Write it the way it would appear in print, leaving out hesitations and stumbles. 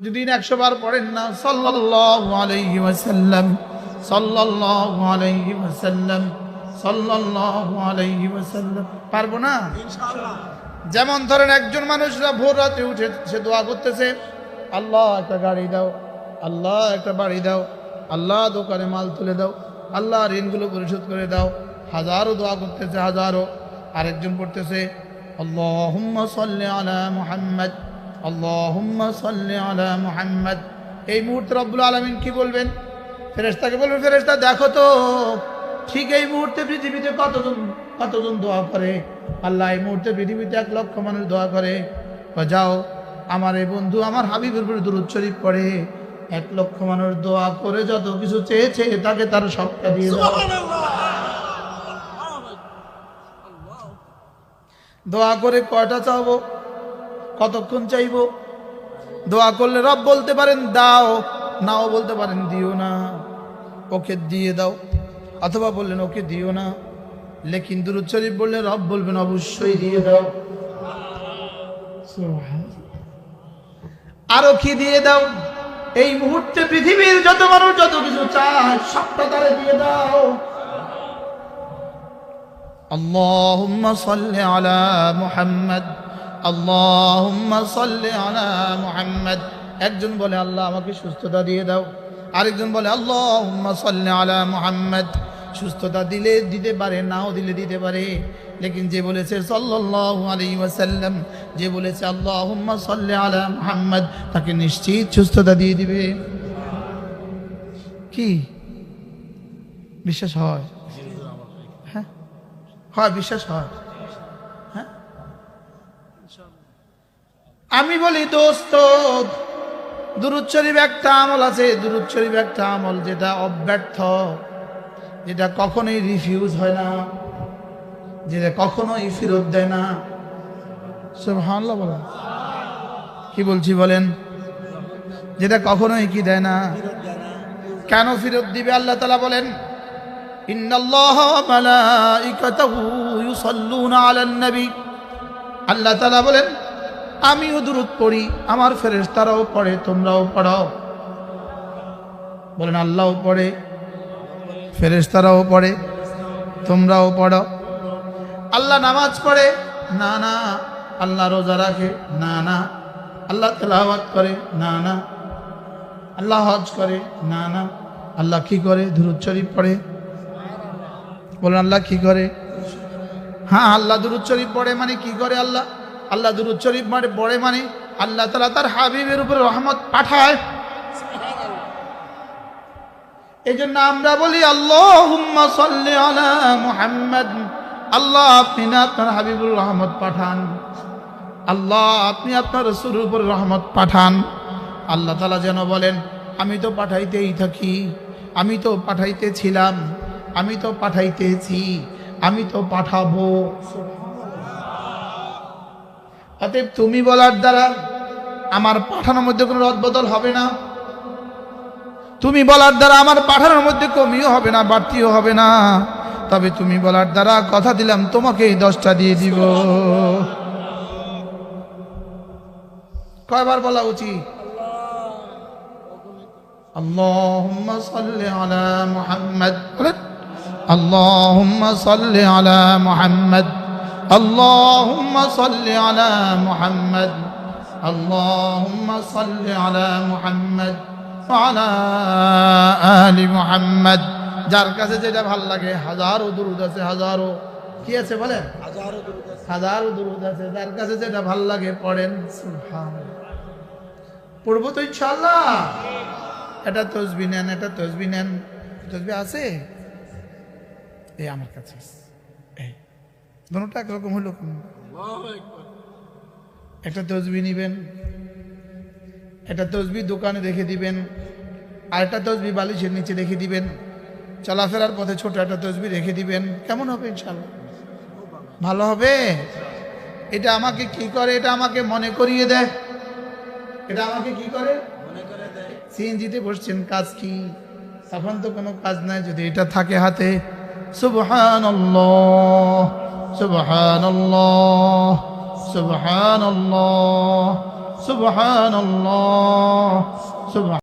যদি 100 বার পড়েন না সাল্লাল্লাহু আলাইহি ওয়াসাল্লাম, সাল্লাল্লাহু আলাইহি ওয়াসাল্লাম, সাল্লাল্লাহু আলাইহি ওয়াসাল্লাম, পারবো না ইনশাআল্লাহ। যেমন ধরেন একজন মানুষরা ভোর রাতে উঠে সে দোয়া করতেছে, আল্লাহ একটা গাড়ি দাও, আল্লাহ একটা বাড়ি দাও, আল্লাহ দোকানে মাল তুলে দাও, আল্লাহ ঋণগুলো পরিশোধ করে দাও, হাজারো দোয়া করতেছে হাজারো। আরেকজন পড়তেছে আল্লাহুম্মা সাল্লি আলা মুহাম্মাদ, আল্লাহুম্মা সাল্লি আলা মুহাম্মাদ। এই মুহূর্তে রব্বুল আলামিন কি বলবেন? ফেরেশতাকে বলবেন, ফেরেশতা দেখো তো ঠিক এই মুহূর্তে পৃথিবীতে কতজন দোয়া করে। আল্লাহ এই মুহূর্তে পৃথিবীতে 1 লক্ষ মানুষ দোয়া করে। যাও আমার এই বন্ধু আমার হাবিবের উপরে দুরূদ শরীফ পড়ে, 1 লক্ষ মানুষ দোয়া করে যত কিছু চেয়েছে তাকে তার সবটা দিয়ে দাও। দোয়া করে কয়টা চাইবো, কতক্ষণ চাইবো? দোয়া করলে রব বলতে পারেন দাও, নাও বলতে পারেন দিও না, ওকে দিয়ে দাও, অথবা বললেন ওকে দিও না। লেকিন দুরূদ শরীফ বললে রব বলবেন অবশ্যই দিয়ে দাও। আরো কি দিয়ে দাও? এই মুহূর্তে পৃথিবীর যত মানুষ যত কিছু চায় সবটা তারে দিয়ে দাও। আল্লাহুম্মা সাল্লি আলা মুহাম্মাদ, আল্লাহুম্মা সাল্লি আলা মুহাম্মাদ। একজন বলে আল্লাহ আমাকে সুস্থতা দিয়ে দাও, আরেকজন বলে আল্লাহুম্মা সাল্লি আলা মুহাম্মাদ। সুস্থতা দিলে দিতে পারে, নাও দিলে দিতে পারে। লেকিন যে বলেছে সাল্লাল্লাহু আলাইহি ওয়াসাল্লাম, যে বলেছে আল্লাহুম্মা সাল্লি আলা মুহাম্মাদ, তাকে নিশ্চিত সুস্থতা দিয়ে দিবে। কি বিশ্বাস হয়? হ্যাঁ হয়, বিশ্বাস হয়। হ্যাঁ আমি বলি দোস্ত, দুরূদ শরীফ একটা আমল আছে, দুরূদ শরীফ একটা আমল যেটা অব্যর্থ, যেটা কখনোই রিফিউজ হয় না, যেটা কখনোই ফেরত দেয় না। সুবহানাল্লাহ বলেন, কি বলছি বলেন? যেটা কখনোই কি দেয় না। কেন ফেরত দিবে? আল্লাহ তাআলা বলেন ইন্নাল্লাহা ওয়া মালাইকাতাহু ইউসাল্লুনা আলান নবী। আল্লাহ তাআলা বলেন আমিও দুরূদ পড়ি, আমার ফেরেশতারাও পড়ে, তোমরাও পড়ো। বলেন আল্লাহও পড়ে, ফেরেশতারাও পড়ে, তোমরাও পড়ো। আল্লাহ নামাজ পড়ে না না, আল্লাহ রোজা রাখে না না, আল্লাহ তেলাওয়াত করে না না, আল্লাহ হজ করে না না, আল্লাহ কি করে? দুরূদ শরীফ পড়ে। বলেন আল্লাহ কি করে? হ্যাঁ, আল্লাহ দুরূদ শরীফ পড়ে মানে কি করে? আল্লাহ দুরূদ শরীফ মানে পড়ে মানে আল্লাহ তাআলা তার হাবিবের উপরে রহমত পাঠায়। এই জন্য আমরা বলি আল্লাহুম্মা সাল্লি আলা মুহাম্মাদ। আল্লাহ আপনি না আপনার হাবিবুর রহমত পাঠান, আল্লাহ আপনি আপনার রাসূলের উপর রহমত পাঠান। আল্লাহ তাআলা যেন বলেন আমি তো পাঠাইতেই থাকি, আমি তো পাঠাইতেছিলাম, আমি তো পাঠাইতেছি, আমি তো পাঠাবো। অতএব তুমি বলার দ্বারা আমার পাঠানোর মধ্যে কোনো রদবদল হবে না, তুমি বলার দ্বারা আমার পাঠানোর মধ্যে কমিও হবে না, বাড়তিও হবে না। তবে তুমি বলার দ্বারা কথা দিলাম তোমাকে 10টা দিয়ে দিব। কয়বার বলা উচিত? আল্লাহুম্মা সাল্লি আলা মুহাম্মাদ, আল্লাহুম্মা সাল্লি আলা মুহাম্মাদ, আল্লাহুম্মা সাল্লি আলা মুহাম্মাদ, আল্লাহুম্মা সাল্লি আলা মুহাম্মাদ ওয়া আলা আলি মুহাম্মাদ। যার কাছে যেটা ভাল লাগে, হাজারো দুরূদ আছে, হাজারো কি আছে বলেন, হাজারো দুরূদ আছে, যার কাছে যেটা ভাল লাগে পড়েন। সুবহানাল্লাহ, পড়বো তো ইনশাআল্লাহ। এটা তসবিহ নেন, এটা তসবিহ নেন, তসবিহ আছে এই আমার কাছে, এই দুটোটা একরকম হলো। একটা তসবিহ নিবেন, একটা তসবিহ দোকানে রেখে দিবেন, আর একটা তসবিহ বালিশের নিচে রেখে দিবেন, চলাফেরার পথে ছোট একটা তসবিহ রেখে দিবেন। কেমন হবে? ইনশাআল্লাহ ভালো হবে। এটা আমাকে কি করে? এটা আমাকে মনে করিয়ে দেয়। এটা আমাকে কি করে? সিএনজিতে বসছেন, কাজ কি? তখন তো কোনো কাজ নাই, যদি এটা থাকে হাতে, সুবহানাল্লাহ সুবহানাল্লাহ সুবহানাল্লাহ সুবহানাল্লাহ সুবহান